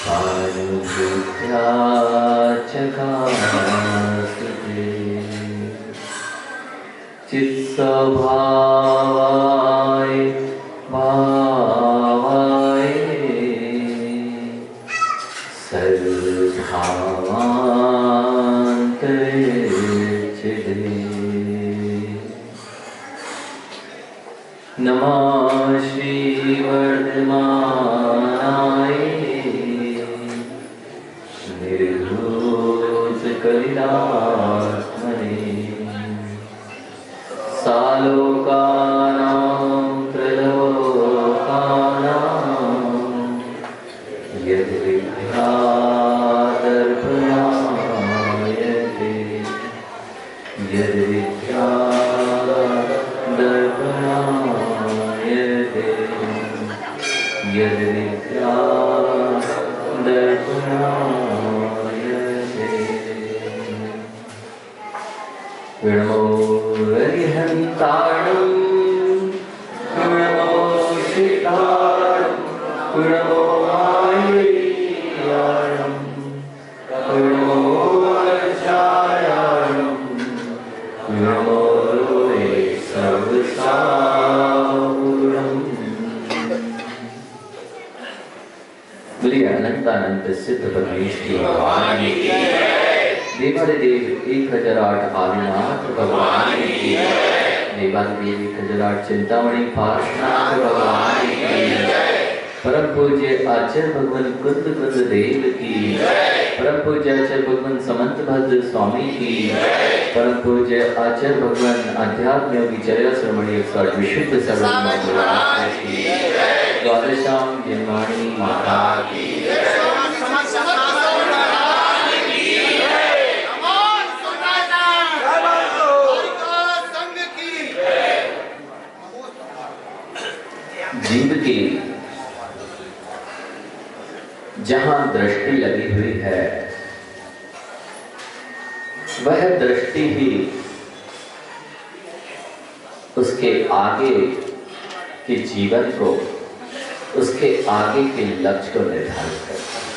पाणिभूत्या चकास्ते चित्स्वभावाय भावाय सर्वभावान्तरिक्षिते। नमः श्रीवर्धमानाय निर्धूतकलिलात्मने सालोकानां त्रलोकानां यद्विद्यादर्पणायते यद्विद्यादर्पणायते यद्विद्यादर्पणायते। विणमोररिहन्ताणं विणमोषिताणं विणमोमाययाणं विणमोरचायाणं विणमोरुवे सर्वसावरणम्। बोलिए अनंतानंद सिद्ध परमेश की भगवान की देवादिदेव 1008 आदिनाथ भगवान की देवादिदेव 1008 चिंतामणि पार्श्वनाथ भगवान की परम पूज्य आचार्य भगवान कुंद कुंद देव की परम पूज्य आचार्य भगवान समंत भद्र स्वामी की परम पूज्य आचार्य भगवान अध्यात्म योगी चर्या श्रमणी 108 विशुद्ध सर्वज्ञ की द्वादशाम जन्माणी माता की जीव की जहां दृष्टि लगी हुई है वह दृष्टि ही उसके आगे के जीवन को उसके आगे के लक्ष्य को निर्धारित करता है।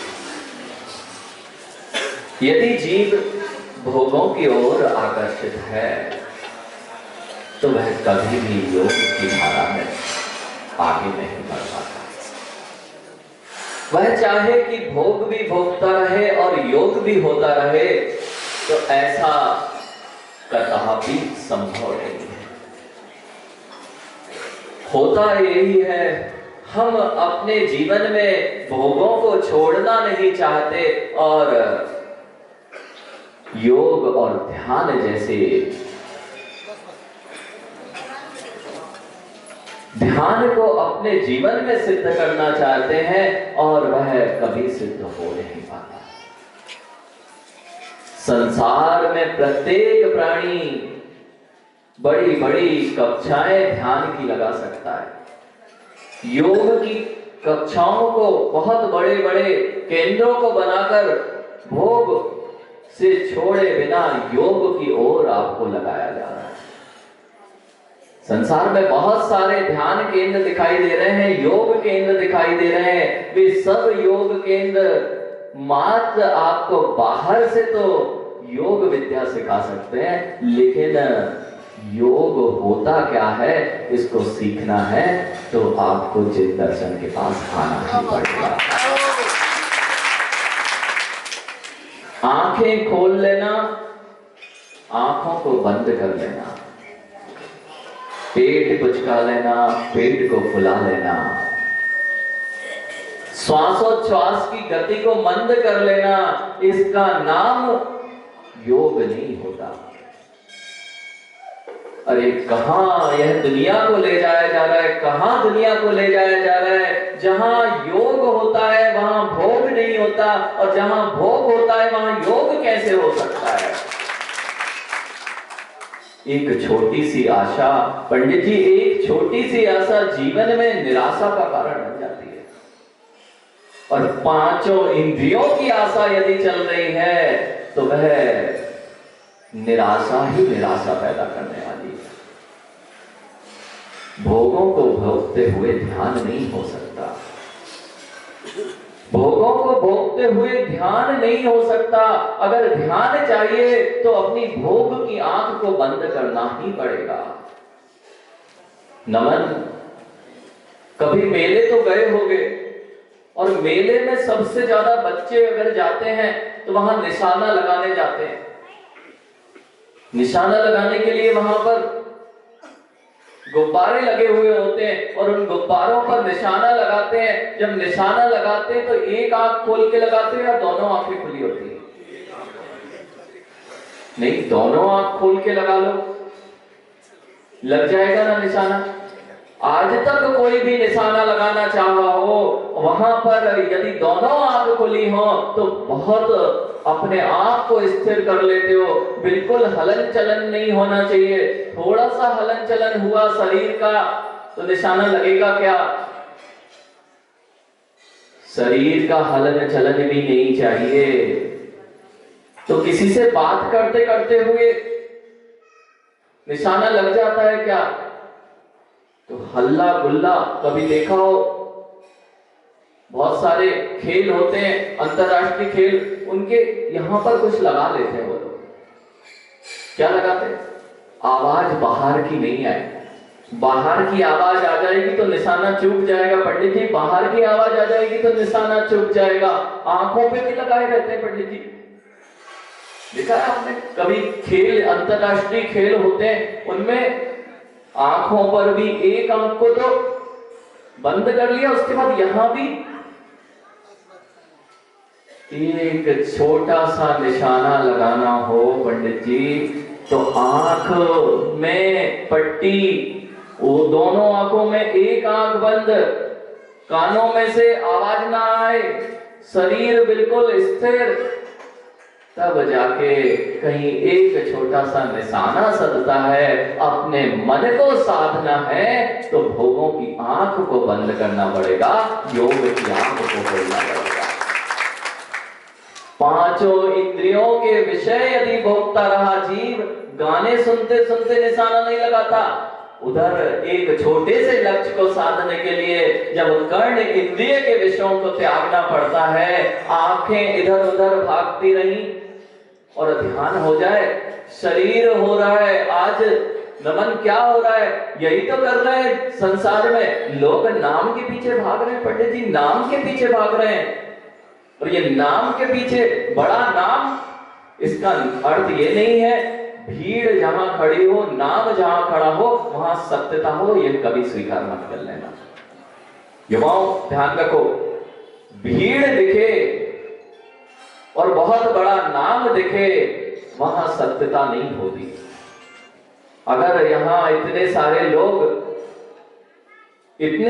यदि जीव भोगों की ओर आकर्षित है तो वह कभी भी योग की धारा में आगे नहीं बढ़ पाता। वह चाहे कि भोग भी भोगता रहे और योग भी होता रहे तो ऐसा कदापि संभव नहीं है। होता यही है, हम अपने जीवन में भोगों को छोड़ना नहीं चाहते और योग और ध्यान जैसे ध्यान को अपने जीवन में सिद्ध करना चाहते हैं और वह कभी सिद्ध हो नहीं पाता। संसार में प्रत्येक प्राणी बड़ी बड़ी कक्षाएं ध्यान की लगा सकता है। योग की कक्षाओं को बहुत बड़े बड़े केंद्रों को बनाकर भोग से छोड़े बिना योग की ओर आपको लगाया जा रहा है। संसार में बहुत सारे ध्यान केंद्र दिखाई दे रहे हैं, योग केंद्र दिखाई दे रहे हैं। वे सब योग केंद्र मात्र आपको बाहर से तो योग विद्या सिखा सकते हैं, लेकिन योग होता क्या है इसको सीखना है तो आपको जिन दर्शन के पास आना ही पड़ेगा। आंखें खोल लेना, आंखों को बंद कर लेना, पेट पुचका लेना, पेट को फुला लेना, श्वासोच्छ्वास की गति को मंद कर लेना, इसका नाम योग नहीं होता। अरे कहां यह दुनिया को ले जाया जा रहा है, कहां दुनिया को ले जाया जा रहा है। जहां योग होता है वहां भोग नहीं होता और जहां भोग होता है वहां योग कैसे हो सकता है। एक छोटी सी आशा, पंडित जी, एक छोटी सी आशा जीवन में निराशा का कारण बन जाती है। और पांचों इंद्रियों की आशा यदि चल रही है तो वह निराशा ही निराशा पैदा करने वाली है। भोगों को भोगते हुए ध्यान नहीं हो सकता। भोगों को भोगते हुए ध्यान नहीं हो सकता। अगर ध्यान चाहिए तो अपनी भोग की आंख को बंद करना ही पड़ेगा। नमन, कभी मेले तो गए होंगे, और मेले में सबसे ज्यादा बच्चे अगर जाते हैं तो वहां निशाना लगाने जाते हैं। निशाना लगाने के लिए वहां पर गुब्बारे लगे हुए होते हैं और उन गुब्बारों पर निशाना लगाते हैं। जब निशाना लगाते हैं तो एक आंख खोल के लगाते हैं या दोनों आंखें खुली होती है? नहीं, दोनों आंख खोल के लगा लो, लग जाएगा ना निशाना। आज तक कोई भी निशाना लगाना चाहा हो, वहां पर यदि दोनों आंख खुली हो तो बहुत अपने आप को स्थिर कर लेते हो। बिल्कुल हलन चलन नहीं होना चाहिए। थोड़ा सा हलन चलन हुआ शरीर का तो निशाना लगेगा क्या? शरीर का हलन चलन भी नहीं चाहिए। तो किसी से बात करते करते हुए निशाना लग जाता है क्या? तो हल्ला गुल्ला कभी देखा हो, बहुत सारे खेल होते हैं, अंतरराष्ट्रीय खेल, उनके यहां पर कुछ लगा लेते हैं वो लोग। क्या लगाते हैं? आवाज बाहर की नहीं आए। बाहर की आवाज आ जाएगी तो निशाना चूक जाएगा पंडित जी। बाहर की आवाज आ जाएगी तो निशाना चूक जाएगा। आंखों पे भी लगाए रहते हैं पंडित जी। देखा है आपने कभी? खेल, अंतरराष्ट्रीय खेल होते हैं, उनमें आंखों पर भी एक आंख को तो बंद कर लिया, उसके बाद यहां भी एक छोटा सा निशाना लगाना हो पंडित जी, तो आंख में पट्टी, वो दोनों आंखों में एक आंख बंद, कानों में से आवाज ना आए, शरीर बिल्कुल स्थिर, तब जाके कहीं एक छोटा सा निशाना सदता है। अपने मन को साधना है तो भोगों की आंख को बंद करना पड़ेगा, योग की आंख को खोलना पड़ेगा। पांचों इंद्रियों के विषय यदि भोगता रहा जीव, गाने सुनते सुनते निशाना नहीं लगाता। उधर एक छोटे से लक्ष्य को साधने के लिए जब कर्ण इंद्रिय के विषयों को त्यागना पड़ता है, आंखें इधर उधर भागती रही और ध्यान हो जाए, शरीर हो रहा है। आज नमन क्या हो रहा है? यही तो कर रहे हैं संसार में। लोग नाम के पीछे भाग रहे हैं पंडित जी, नाम के पीछे भाग रहे हैं। और ये नाम के पीछे बड़ा नाम, इसका अर्थ ये नहीं है भीड़ जहां खड़ी हो, नाम जहां खड़ा हो वहां सत्यता हो, ये कभी स्वीकार मत कर लेना। युवाओं ध्यान रखो, भीड़ दिखे और बहुत बड़ा नाम दिखे, वहां सत्यता नहीं होती। अगर यहां इतने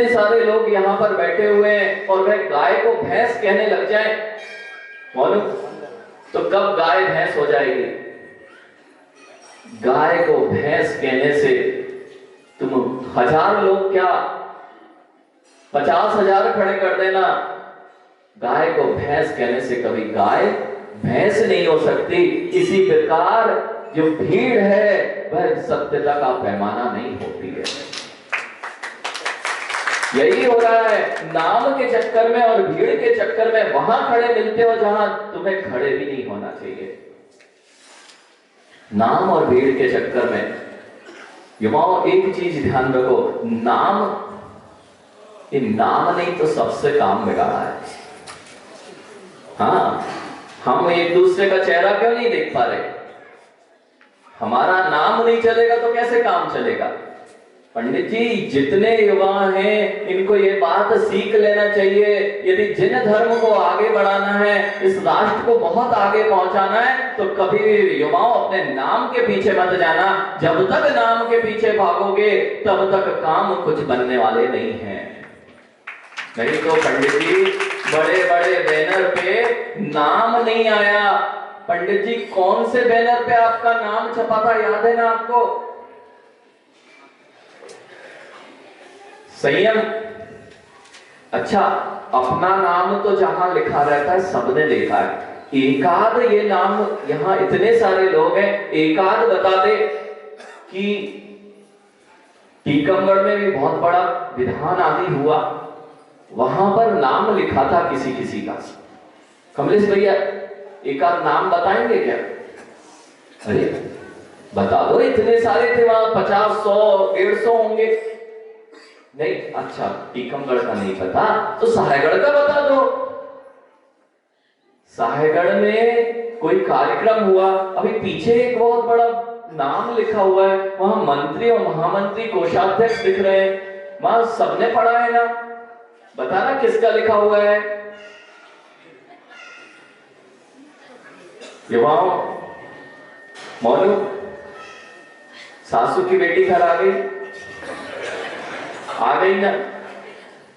सारे लोग यहां पर बैठे हुए हैं और वह गाय को भैंस कहने लग जाए, मालूम तो कब गाय भैंस हो जाएगी? गाय को भैंस कहने से तुम 1000 लोग क्या 50,000 खड़े कर देना, गाय को भैंस कहने से कभी गाय भैंस नहीं हो सकती। इसी प्रकार जो भीड़ है वह सत्यता का पैमाना नहीं होती है। यही हो रहा है नाम के चक्कर में और भीड़ के चक्कर में। वहां खड़े मिलते हो जहां तुम्हें खड़े भी नहीं होना चाहिए। नाम और भीड़ के चक्कर में युवाओं एक चीज ध्यान रखो, नाम नहीं तो सबसे काम बिगाड़ा है। हाँ, हम एक दूसरे का चेहरा क्यों नहीं देख पा रहे? हमारा नाम नहीं चलेगा तो कैसे काम चलेगा? पंडित जी जितने युवा हैं इनको ये बात सीख लेना चाहिए, यदि जिन धर्म को आगे बढ़ाना है, इस राष्ट्र को बहुत आगे पहुंचाना है, तो कभी युवाओं अपने नाम के पीछे मत जाना। जब तक नाम के पीछे भागोगे तब तक काम कुछ बनने वाले नहीं हैं। नहीं तो पंडित जी बड़े बड़े बैनर पे नाम नहीं आया। पंडित जी कौन से बैनर पे आपका नाम छपा था, याद है ना आपको? संयम। अच्छा, अपना नाम तो जहां लिखा रहता है सबने लिखा है, एकाद ये नाम, यहां इतने सारे लोग हैं, एकाद बता दे कि टीकमगढ़ में भी बहुत बड़ा विधान आदि हुआ, वहां पर नाम लिखा था किसी किसी का। कमलेश भैया एक आध नाम बताएंगे क्या? अरे बता दो, इतने सारे थे वहां, 50, 100, 150 होंगे। नहीं, अच्छा टीकमगढ़ का नहीं पता तो सहायगढ़ का बता दो। सहायगढ़ में कोई कार्यक्रम हुआ, अभी पीछे एक बहुत बड़ा नाम लिखा हुआ है, वहां मंत्री और महामंत्री कोषाध्यक्ष दिख रहे हैं, वहां सबने पढ़ा है ना? बताना किसका लिखा हुआ है? युवाओं, मोनू, सासू की बेटी घर आ गई ना?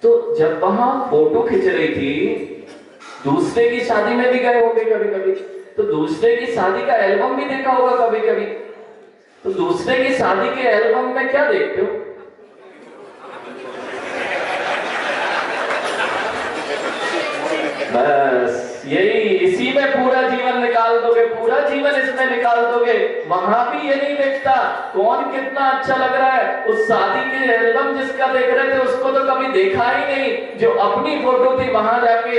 तो जब वहां फोटो खिंच रही थी, दूसरे की शादी में भी गए होंगे कभी कभी, तो दूसरे की शादी का एल्बम भी देखा होगा कभी कभी। तो दूसरे की शादी के एल्बम में क्या देखते हो? बस यही, इसी में पूरा जीवन निकाल दोगे, पूरा जीवन इसमें निकाल दोगे। वहां भी ये नहीं देखता कौन कितना अच्छा लग रहा है। उस शादी के एल्बम जिसका देख रहे थे उसको तो कभी देखा ही नहीं, जो अपनी फोटो थी वहां जाके,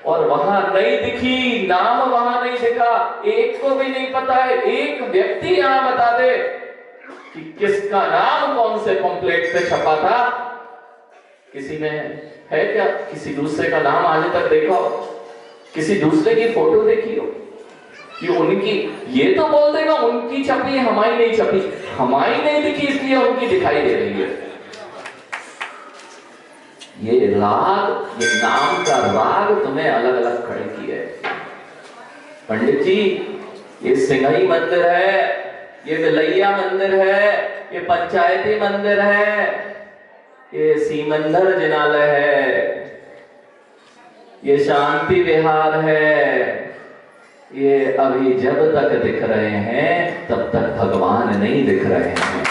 और वहां नहीं दिखी, नाम वहां नहीं दिखा, एक को भी नहीं पता है। एक व्यक्ति यहां बता दे कि किसका नाम कौन से पंपलेट पे छपा था। किसी में है क्या? किसी दूसरे का नाम आज तक देखा हो? किसी दूसरे की फोटो देखी हो कि उनकी, ये तो बोल देगा उनकी छपी, हमारी नहीं छपी, हमारी नहीं दिखी इसलिए उनकी दिखाई दे रही है। ये राग, ये नाम का राग तुम्हें अलग अलग खड़े किए। पंडित जी, ये सिंघई मंदिर है, ये विलैया मंदिर है, ये पंचायती मंदिर है, ये सीमंदर जिनालय है, ये शांति विहार है, ये अभी जब तक दिख रहे हैं तब तक भगवान नहीं दिख रहे हैं।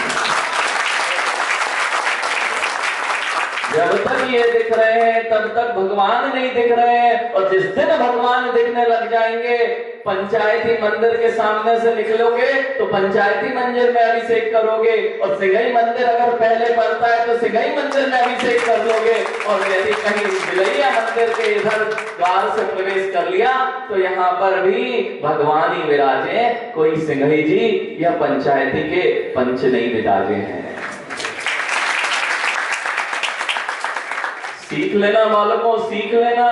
जब तक ये दिख रहे हैं तब तक भगवान नहीं दिख रहे हैं, और जिस दिन भगवान दिखने लग जाएंगे, पंचायती मंदिर के सामने से निकलोगे तो पंचायती मंदिर में अभिषेक करोगे, और सिंघई मंदिर अगर पहले पड़ता है तो सिंघई मंदिर में अभिषेक कर लोगे, और यदि कहीं विलैया मंदिर के इधर द्वार से प्रवेश कर लिया तो यहाँ पर भी भगवान ही विराजे, कोई सिंघई जी या पंचायती के पंच नहीं विराजे हैं। सीख लेना बालकों, सीख लेना।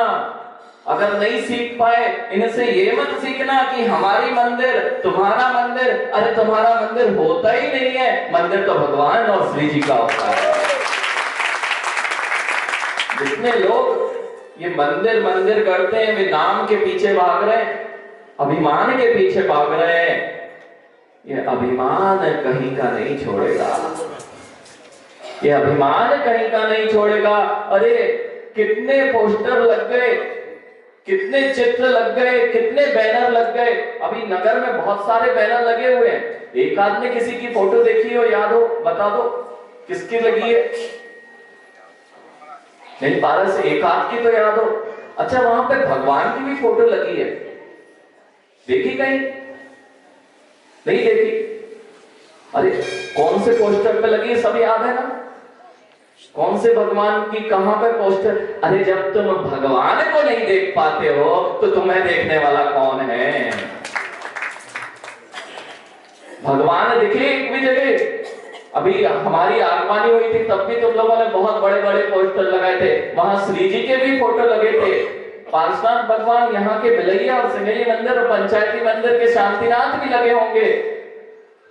अगर नहीं सीख पाए, इनसे ये मत सीखना कि हमारी मंदिर, तुम्हारा मंदिर। अरे तुम्हारा मंदिर होता ही नहीं है, मंदिर तो भगवान और श्री जी का होता है। जितने लोग ये मंदिर मंदिर करते हैं, वे नाम के पीछे भाग रहे हैं, अभिमान के पीछे भाग रहे हैं। ये अभिमान कहीं का नहीं छोड़ेगा, ये अभिमान कहीं का नहीं छोड़ेगा। अरे कितने पोस्टर लग गए, कितने चित्र लग गए, कितने बैनर लग गए। अभी नगर में बहुत सारे बैनर लगे हुए हैं। एक आदमी किसी की फोटो देखी हो, याद हो, बता दो किसकी लगी है? नहीं, पारस एक आध की तो याद हो। अच्छा, वहां पे भगवान की भी फोटो लगी है, देखी कहीं? नहीं देखी? अरे कौन से पोस्टर पे लगी है, सब याद है ना? कौन से भगवान की कहां पे पोस्टर? अरे जब तुम भगवान को नहीं देख पाते हो तो तुम्हें देखने वाला कौन है? भगवान दिखे एक भी जगह? अभी हमारी आगवानी हुई थी तब भी तुम लोगों ने बहुत बड़े बड़े पोस्टर लगाए थे, वहां श्री जी के भी फोटो लगे थे। पार्श्वनाथ भगवान, यहाँ के विलैया और सिंघई मंदिर और पंचायती मंदिर के शांतिनाथ भी लगे होंगे,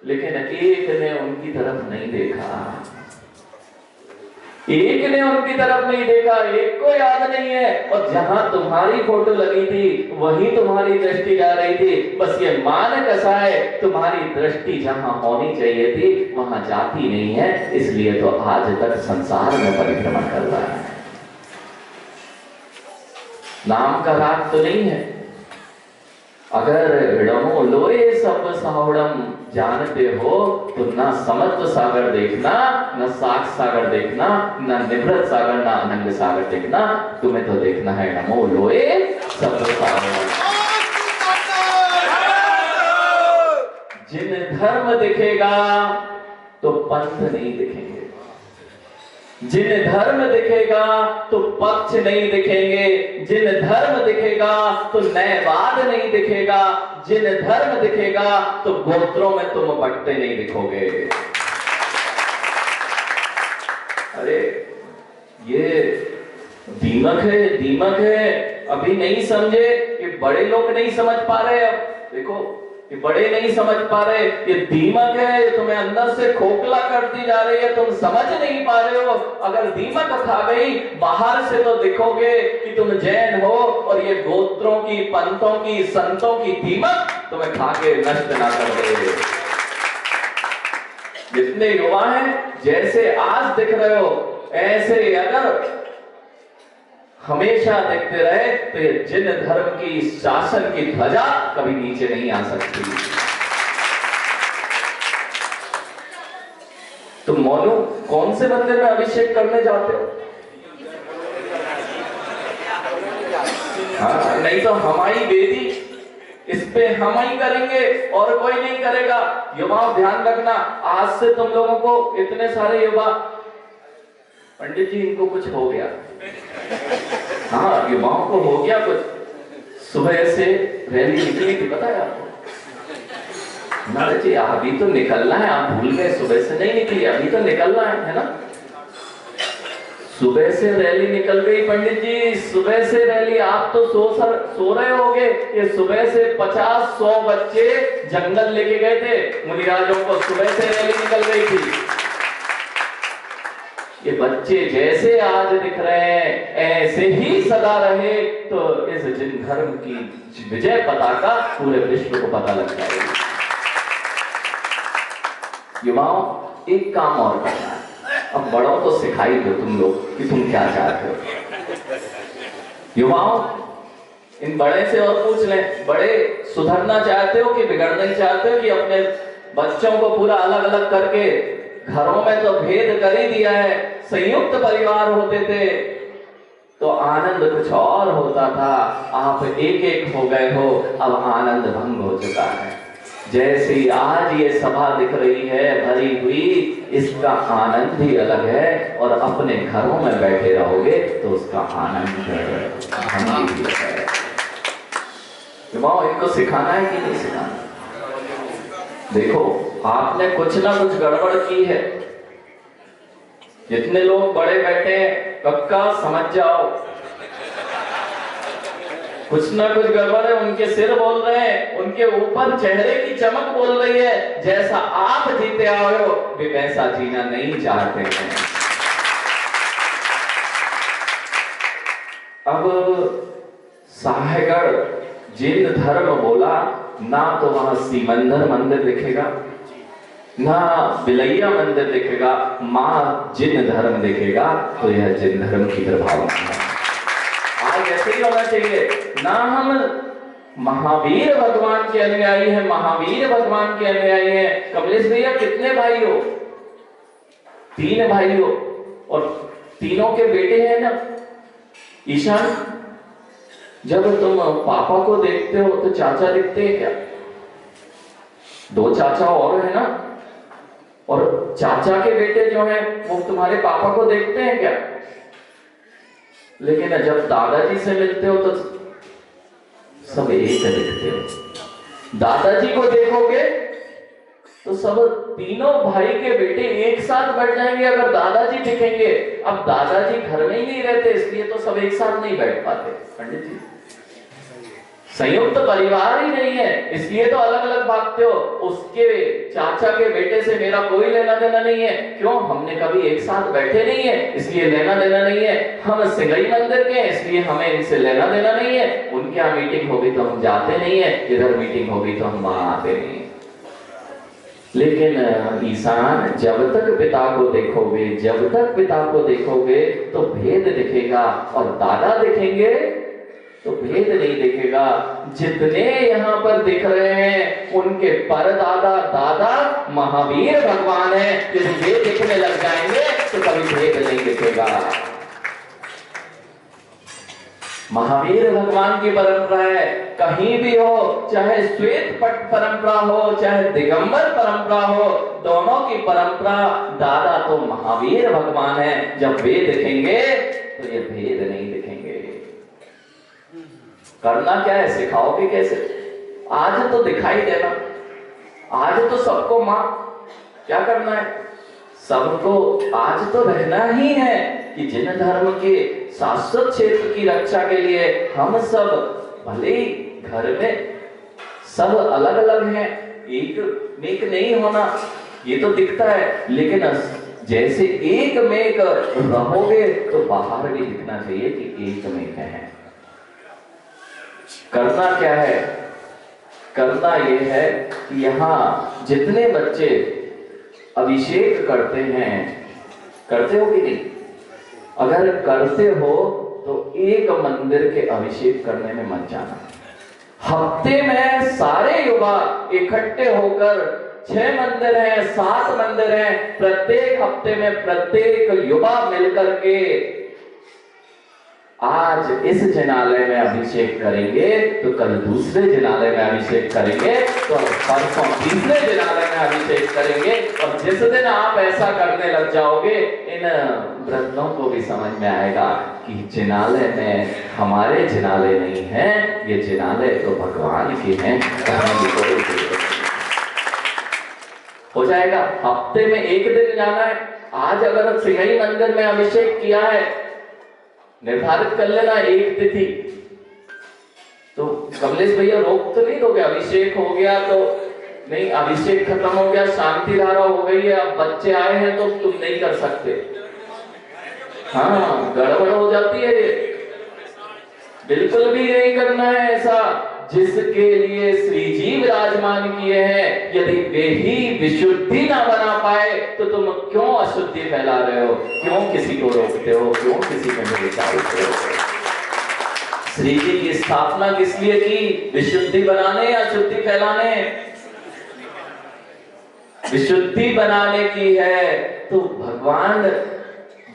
लेकिन एक ने उनकी तरफ नहीं देखा, एक ने उनकी तरफ नहीं देखा, एक को याद नहीं है। और जहां तुम्हारी फोटो लगी थी वहीं तुम्हारी दृष्टि जा रही थी। बस ये मान कैसा है, तुम्हारी दृष्टि जहां होनी चाहिए थी वहां जाती नहीं है, इसलिए तो आज तक संसार में परिक्रमा कर रहा है। नाम का राग तो नहीं है। अगर विडमो लोए सब सावड़म जानते हो तो ना समुद्र सागर देखना, ना साग सागर देखना, ना निभृत सागर, ना अनंग सागर देखना, तुम्हें तो देखना है नमो लोए सब सावड़म। जिन धर्म दिखेगा तो पंथ नहीं दिखेंगे, जिन धर्म दिखेगा तो पक्ष नहीं दिखेंगे, जिन धर्म दिखेगा तो न्यायवाद नहीं दिखेगा, जिन धर्म दिखेगा तो गोत्रों में तुम बंटते नहीं दिखोगे। अरे ये दीमक है, दीमक है। अभी नहीं समझे, ये बड़े लोग नहीं समझ पा रहे। अब देखो, ये बड़े नहीं समझ पा रहे, ये दीमक है, तुम्हें अंदर से खोखला करती जा रही है, तुम समझ नहीं पा रहे हो। अगर दीमक खा गई, बाहर से तो दिखोगे कि तुम जैन हो, और ये गोत्रों की, पंथों की, संतों की दीमक तुम्हें खा के नष्ट ना कर दे। जितने युवा हैं, जैसे आज दिख रहे हो, ऐसे अगर हमेशा देखते रहे तो ये जिन धर्म की, शासन की ध्वजा कभी नीचे नहीं आ सकती। तुम मौलू कौन से मंदिर में अभिषेक करने जाते हो? हाँ, नहीं तो हमारी बेटी, इस पे हम ही करेंगे और कोई नहीं करेगा। युवाओं ध्यान रखना, आज से तुम लोगों को इतने सारे युवा, पंडित जी इनको कुछ हो गया, हाँ युवाओं को हो गया कुछ। सुबह से रैली निकली थी, पता है आपको? जी अभी तो निकलना है, आप भूल गए, सुबह से नहीं निकली, अभी तो निकलना है ना? सुबह से रैली निकल गई पंडित जी, सुबह से रैली। आप तो सो रहे होगे। ये सुबह से 50-100 बच्चे जंगल लेके गए थे मुनिराजों को, सुबह से रैली निकल गई थी। ये बच्चे जैसे आज दिख रहे हैं, ऐसे ही सदा रहे तो इस जिन धर्म की विजय पताका पूरे विश्व को पता लग जाएगी। युवाओं, एक काम और करना है, अब बड़ों को सिखाई दो तुम लोग कि तुम क्या चाहते हो। युवाओं, इन बड़े से और पूछ लें, बड़े सुधरना चाहते हो कि बिगड़ना ही चाहते हो? कि अपने बच्चों को पूरा अलग अलग करके, घरों में तो भेद कर ही दिया है। संयुक्त परिवार होते थे तो आनंद कुछ और होता था, आप एक एक हो गए हो, अब आनंद भंग हो चुका है। जैसे आज ये सभा दिख रही है भरी हुई, इसका आनंद भी अलग है, और अपने घरों में बैठे रहोगे तो उसका आनंद भंग भी है। इनको सिखाना है कि नहीं सिखाना? देखो, आपने कुछ ना कुछ गड़बड़ की है। जितने लोग बड़े बैठे हैं, कक्का समझ जाओ, कुछ ना कुछ गड़बड़ है। उनके सिर बोल रहे हैं, उनके ऊपर चेहरे की चमक बोल रही है, जैसा आप जीते आए हो वे वैसा जीना नहीं चाहते हैं। अब साहेगढ़ जिन धर्म बोला ना, तो वहां सीमंदर मंदिर दिखेगा, ना बिलैया मंदिर दिखेगा, मां जिन धर्म दिखेगा तो यह जिन धर्म की प्रभावना है। आज ऐसे ही होना चाहिए ना। हम महावीर भगवान के अनुयायी हैं, महावीर भगवान के अनुयायी हैं। कमलेश भैया कितने भाई हो? 3 भाई हो, और तीनों के बेटे हैं ना। ईशान, जब तुम पापा को देखते हो तो चाचा दिखते हैं क्या? 2 चाचा और है ना, और चाचा के बेटे जो हैं वो तुम्हारे पापा को देखते हैं क्या? लेकिन जब दादाजी से मिलते हो तो सब एक दिखते हो। दादाजी को देखोगे तो सब तीनों भाई के बेटे एक साथ बैठ जाएंगे अगर दादाजी दिखेंगे। अब दादाजी घर में ही नहीं रहते, इसलिए तो सब एक साथ नहीं बैठ पाते पंडित जी। संयुक्त परिवार ही नहीं है, इसलिए तो अलग अलग भागते हो। उसके चाचा के बेटे से मेरा कोई लेना देना नहीं है। क्यों? हमने कभी एक साथ बैठे नहीं है, इसलिए लेना देना नहीं है। हम सिंगई मंदिर के हैं, इसलिए हमें इनसे लेना देना नहीं है। उनके यहाँ मीटिंग होगी तो हम जाते नहीं है, इधर मीटिंग होगी तो हम वहां आते नहीं है। लेकिन ईशान, जब तक पिता को देखोगे, जब तक पिता को देखोगे तो भेद दिखेगा, और दादा दिखेंगे तो भेद नहीं दिखेगा। जितने यहाँ पर दिख रहे हैं उनके परदादा दादा महावीर भगवान है। यदि ये दिखने लग जाएंगे तो कभी भेद नहीं दिखेगा। महावीर भगवान की परंपरा है, कहीं भी हो, चाहे श्वेत पट परंपरा हो, चाहे दिगंबर परंपरा हो, दोनों की परंपरा दादा तो महावीर भगवान है। जब वे दिखेंगे तो ये भेद नहीं दिखेंगे। करना क्या है, सिखाओगे कैसे? आज तो दिखाई देना, आज तो सबको मां, क्या करना है? सबको आज तो रहना ही है कि जिन धर्म के शाश्वत क्षेत्र की रक्षा के लिए हम सब, भले ही घर में सब अलग अलग हैं, एक मेक नहीं होना ये तो दिखता है, लेकिन जैसे एक मेक रहोगे तो बाहर भी दिखना चाहिए कि एक मेक है। करना क्या है? करना यह है कि यहाँ जितने बच्चे अभिषेक करते हैं, करते हो कि नहीं? अगर करते हो तो एक मंदिर के अभिषेक करने में मत जाना। हफ्ते में सारे युवा इकट्ठे होकर, 6 मंदिर हैं, 7 मंदिर हैं, प्रत्येक हफ्ते में प्रत्येक युवा मिलकर के आज इस जिनालय में अभिषेक करेंगे तो कल दूसरे जिनालय में अभिषेक करेंगे, तो परसों तीसरे जिनालय में अभिषेक करेंगे। और जिस दिन आप ऐसा करने लग जाओगे, इन वृद्धों को भी समझ में आएगा कि जिनालय में हमारे जिनालय नहीं है, ये जिनालय तो भगवान के हैं। हो जाएगा। हफ्ते में एक दिन जाना है। आज अगर सिंघई मंदिर में अभिषेक किया है, निर्धारित कर लेना एक तिथि, तो कमलेश भैया रोक तो नहीं दोगे? अभिषेक हो गया तो नहीं, अभिषेक खत्म हो गया, शांति धारा हो गई है, अब बच्चे आए हैं तो तुम नहीं कर सकते। हाँ, गड़बड़ हो जाती है ये। बिल्कुल भी नहीं करना है ऐसा। जिसके लिए श्री जी विराजमान किए हैं, यदि वे ही विशुद्धि ना बना पाए तो तुम क्यों अशुद्धि फैला रहे हो? क्यों किसी को रोकते हो? क्यों किसी को निकालते हो? श्री जी की स्थापना किस लिए की? विशुद्धि बनाने या शुद्धि फैलाने? विशुद्धि बनाने की है। तो भगवान,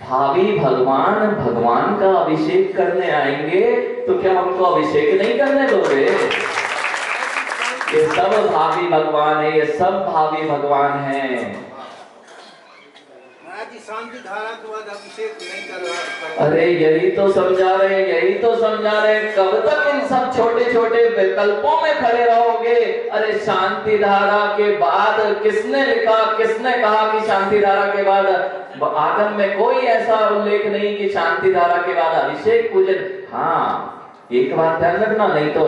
भावी भगवान, भगवान का अभिषेक करने आएंगे तो क्या हमको अभिषेक नहीं करने दोगे? ये सब भावी भगवान है, ये सब भावी भगवान हैं। शांति धारा के बाद अभिषेक नहीं करवा। अरे यही तो समझा रहे हैं, यही तो समझा रहे हैं। कब तक इन सब छोटे छोटे विकल्पों में खड़े रहोगे? अरे शांति धारा के बाद किसने लिखा, किसने कहा कि शांति धारा के बाद? आगम में कोई ऐसा उल्लेख नहीं कि शांति धारा के बाद अभिषेक पूजन। हाँ, एक बात ध्यान रखना, नहीं तो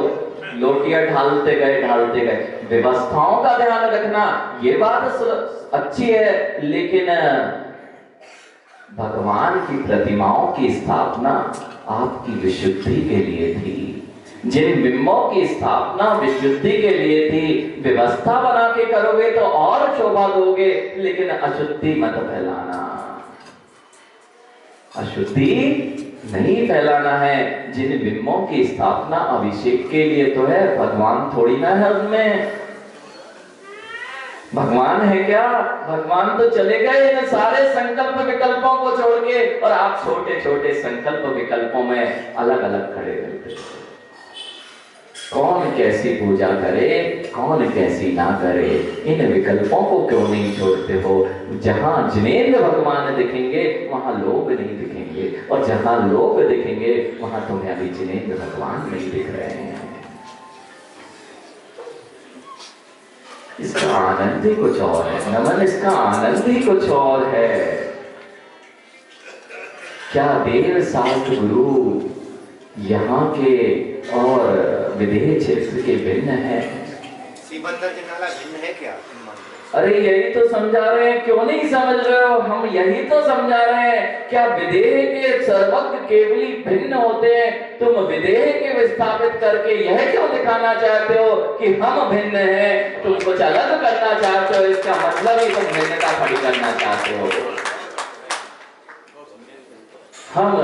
लोटियां ढालते गए। व्यवस्थाओं का ध्यान रखना, ये बात अच्छी है, लेकिन भगवान की प्रतिमाओं की स्थापना आपकी विशुद्धि के लिए थी। जिन बिंबों की स्थापना विशुद्धि के लिए थी, व्यवस्था बना के करोगे तो और शोभा दोगे, लेकिन अशुद्धि मत फैलाना। अशुद्धि नहीं फैलाना है। जिन बिंबों की स्थापना अभिषेक के लिए तो है, भगवान थोड़ी ना है उनमें। भगवान है क्या? भगवान तो चले गए इन सारे संकल्प विकल्पों को छोड़ के, और आप छोटे छोटे संकल्प विकल्पों में अलग अलग खड़े रहते। कौन कैसी पूजा करे, कौन कैसी ना करे, इन विकल्पों को क्यों नहीं छोड़ते हो? जहां जिनेंद्र भगवान दिखेंगे वहां लोग नहीं दिखेंगे, और जहां लोग दिखेंगे वहां तुम्हें अभी जिनेंद्र भगवान नहीं दिख रहे हैं। इसका आनंद ही कुछ और है नमन, इसका आनंद ही कुछ और है। क्या देर सात गुरु यहाँ के और विदेह क्षेत्र के भिन्न है? सिबंदर जिनाला भिन्न है क्या? अरे यही तो समझा रहे हैं, क्यों नहीं समझ रहे हो? हम यही तो समझा रहे हैं। क्या विदेह के सर्वज्ञ केवली भिन्न होते हैं? तुम विदेह के विस्थापित करके यह क्यों दिखाना चाहते हो कि हम भिन्न हैं? तुम कुछ अलग करना चाहते हो, इसका मतलब ही तुम भिन्नता खड़ी करना चाहते हो। हम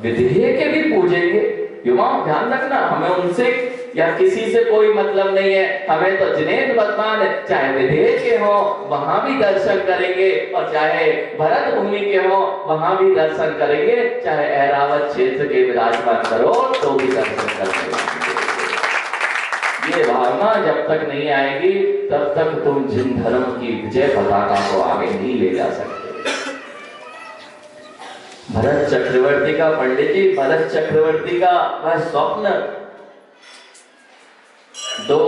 विदेह के भी पूजेंगे, युवाओं ध्यान रखना, हमें उनसे या किसी से कोई मतलब नहीं है। हमें तो जुनैद बगदान चाहे विदेश के हो वहां भी दर्शन करेंगे, और चाहे भरत भूमि के हो वहां भी दर्शन करेंगे, चाहे ऐरावत क्षेत्र के विराजमान करो तो भी दर्शन करेंगे। ये भावना जब तक नहीं आएगी तब तक तुम जिन धर्म की विजय पताका को आगे नहीं ले जा सकते। भरत चक्रवर्ती का, पंडित जी, भरत चक्रवर्ती का वह स्वप्न, 2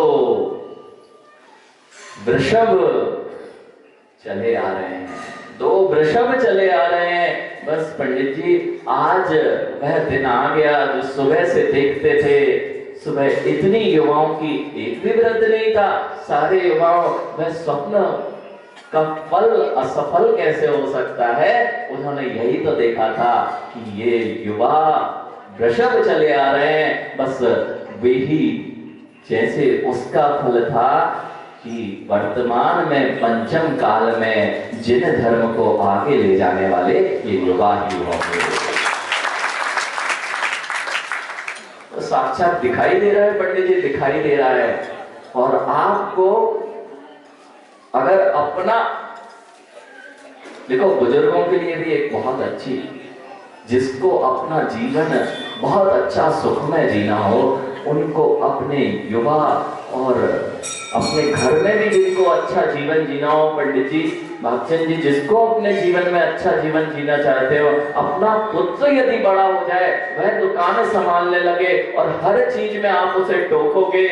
वृषभ चले आ रहे हैं, 2 वृषभ चले आ रहे हैं। बस पंडित जी आज वह दिन आ गया जो सुबह से देखते थे। सुबह इतनी युवाओं की एक भी व्रत नहीं था, सारे युवाओं वह स्वप्न का फल असफल कैसे हो सकता है, उन्होंने यही तो देखा था कि ये युवा वृषभ चले आ रहे हैं। बस वही जैसे उसका फल था कि वर्तमान में पंचम काल में जिन धर्म को आगे ले जाने वाले ये युवा ही होंगे। तो साक्षात दिखाई दे रहा है पंडित जी, दिखाई दे रहा है। और आपको अगर अपना, देखो बुजुर्गों के लिए भी एक बहुत अच्छी, जिसको अपना जीवन बहुत अच्छा सुखमय जीना हो, उनको अपने युवा और अपने घर में भी जिनको अच्छा जीवन जीना हो, पंडित जी, भागचंद जी, जिसको अपने जीवन में अच्छा जीवन जीना चाहते हो, अपना पुत्र यदि बड़ा हो जाए, वह दुकान संभालने लगे और हर चीज में आप उसे टोकोगे,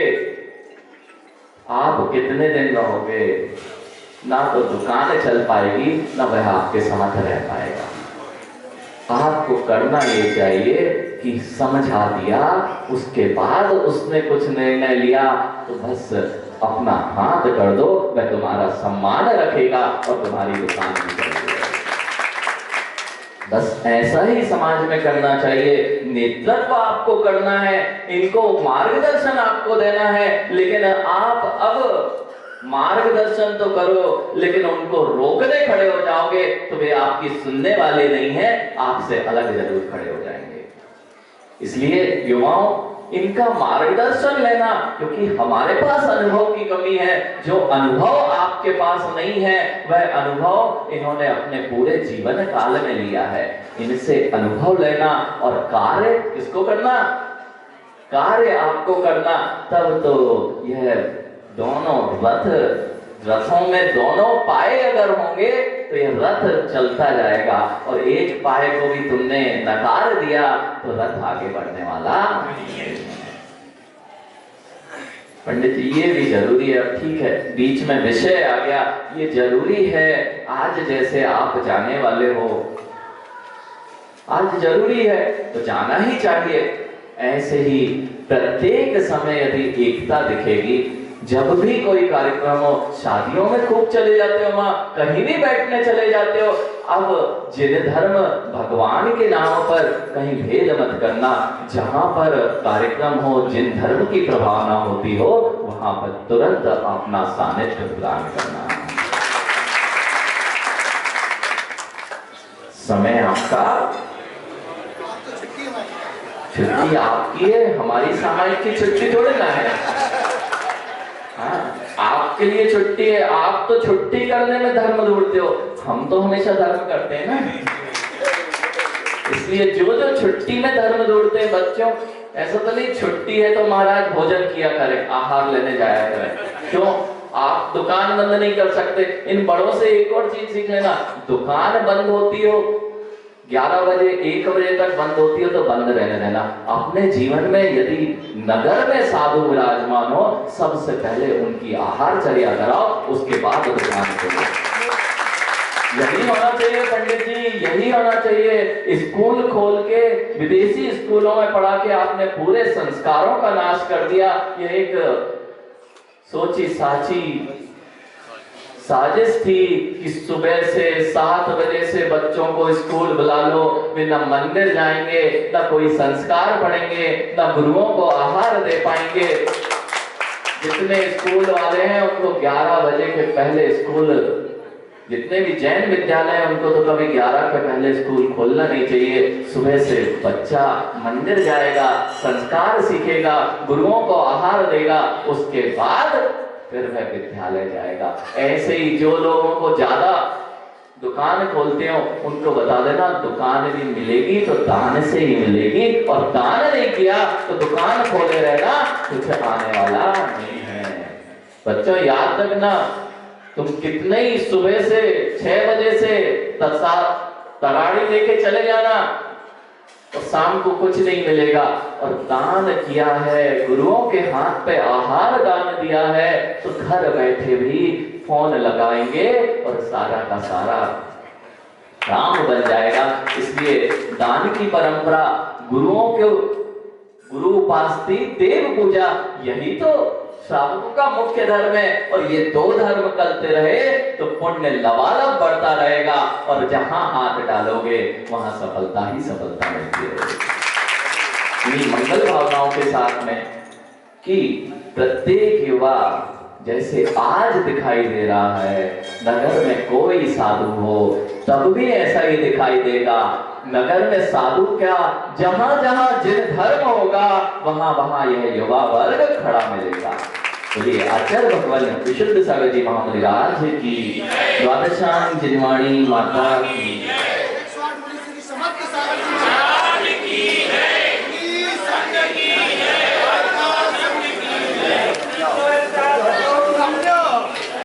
आप कितने दिन रहोगे? ना तो दुकान चल पाएगी, ना वह आपके साथ रह पाएगा। आपको करना ये चाहिए कि समझा दिया, उसके बाद उसने कुछ निर्णय लिया तो बस अपना हाथ कर दो, वह तुम्हारा सम्मान रखेगा और तुम्हारी दुकान भी चलेगी। बस ऐसा ही समाज में करना चाहिए। नेतृत्व आपको करना है, इनको मार्गदर्शन आपको देना है, लेकिन आप अब मार्गदर्शन तो करो, लेकिन उनको रोकने खड़े हो जाओगे तो वे आपकी सुनने वाले नहीं हैं, आपसे अलग जरूर खड़े हो जाएंगे। इसलिए युवाओं, इनका मार्गदर्शन लेना, क्योंकि हमारे पास अनुभव की कमी है। जो अनुभव आपके पास नहीं है, वह अनुभव इन्होंने अपने पूरे जीवन काल में लिया है। इनसे अनुभव लेना और कार्य किसको करना? कार्य आपको करना। तब तो यह दोनों रथों में दोनों पाए अगर होंगे तो यह रथ चलता जाएगा, और एक पाए को भी तुमने नकार दिया तो रथ आगे बढ़ने वाला नहीं है। पंडित जी ये भी जरूरी है। ठीक है, बीच में विषय आ गया, ये जरूरी है। आज जैसे आप जाने वाले हो, आज जरूरी है तो जाना ही चाहिए। ऐसे ही प्रत्येक समय यदि एकता दिखेगी, जब भी कोई कार्यक्रम हो, शादियों में खूब चले जाते हो, वहां कहीं भी बैठने चले जाते हो, अब जिन धर्म भगवान के नाम पर कहीं भेद मत करना। जहां पर कार्यक्रम हो, जिन धर्म की प्रभावना होती हो, वहां पर तुरंत अपना सानिध्य प्रदान करना। समय आपका, छुट्टी आपकी है, हमारी सामाजिक की छुट्टी थोड़ी ना है। हाँ, आपके लिए छुट्टी है, आप तो छुट्टी करने में धर्म ढूंढते हो, हम तो हमेशा धर्म करते हैं ना। इसलिए जो जो छुट्टी में धर्म ढूंढते हैं बच्चों, ऐसा तो नहीं छुट्टी है तो महाराज भोजन किया करें, आहार लेने जाया करें। क्यों? आप दुकान बंद नहीं कर सकते। इन बड़ों से एक और चीज सीख लेना, दुकान बंद होती हो 11 बजे 1 बजे तक बंद होती हो तो बंद रहने देना। अपने जीवन में यदि नगर में साधु विराजमान हो, सबसे पहले उनकी आहारचर्या कराओ, उसके बाद दुकान खोलो। यही होना चाहिए पंडित जी, यही होना चाहिए। स्कूल खोल के विदेशी स्कूलों में पढ़ा के आपने पूरे संस्कारों का नाश कर दिया। यह एक सोची साची साजिश थी कि सुबह से 7 बजे से बच्चों को स्कूल बुला लो, वे न मंदिर जाएंगे, न कोई संस्कार पढ़ेंगे, न गुरुओं को आहार दे पाएंगे। जितने स्कूल वाले हैं उनको 11 बजे के पहले स्कूल जितने भी जैन विद्यालय हैं उनको तो कभी 11 के पहले स्कूल खोलना नहीं चाहिए। सुबह से बच्चा मंदिर जाएगा, संस्कार सीखेगा, गुरुओं को आहार देगा, उसके बाद फिर वह विद्यालय जाएगा। ऐसे ही जो लोगों को ज्यादा दुकान खोलते हो उनको बता देना दुकान भी मिलेगी तो दान से ही मिलेगी, और दान नहीं किया तो दुकान खोले रहना, कुछ आने वाला नहीं है। बच्चों याद रखना, तुम कितने ही सुबह से 6 बजे से तगाड़ी लेके चले जाना और शाम को कुछ नहीं मिलेगा, और दान किया है, गुरुओं के हाथ पे आहार दान दिया है, तो घर बैठे भी फोन लगाएंगे और सारा का सारा काम बन जाएगा। इसलिए दान की परंपरा, गुरुओं के गुरु उपासती, देव पूजा, यही तो श्रावकों का मुख्य धर्म है। और ये 2 धर्म करते रहे तो पुण्य लबालब बढ़ता रहेगा, और जहां हाथ डालोगे वहां सफलता ही सफलता मिलती रहेगी। इन्हीं मंगल भावनाओं के साथ में कि प्रत्येक युवा जैसे आज दिखाई दे रहा है, नगर में कोई साधु हो तब भी ऐसा ही दिखाई देगा। नगर में साधु क्या, जहां जहां जिन धर्म होगा वहां वहां यह युवा वर्ग खड़ा मिलेगा। बोलिए आचार्य भगवान विशुद्ध सागर जी महामंदिराज की द्वादशांग जिनवाणी माता की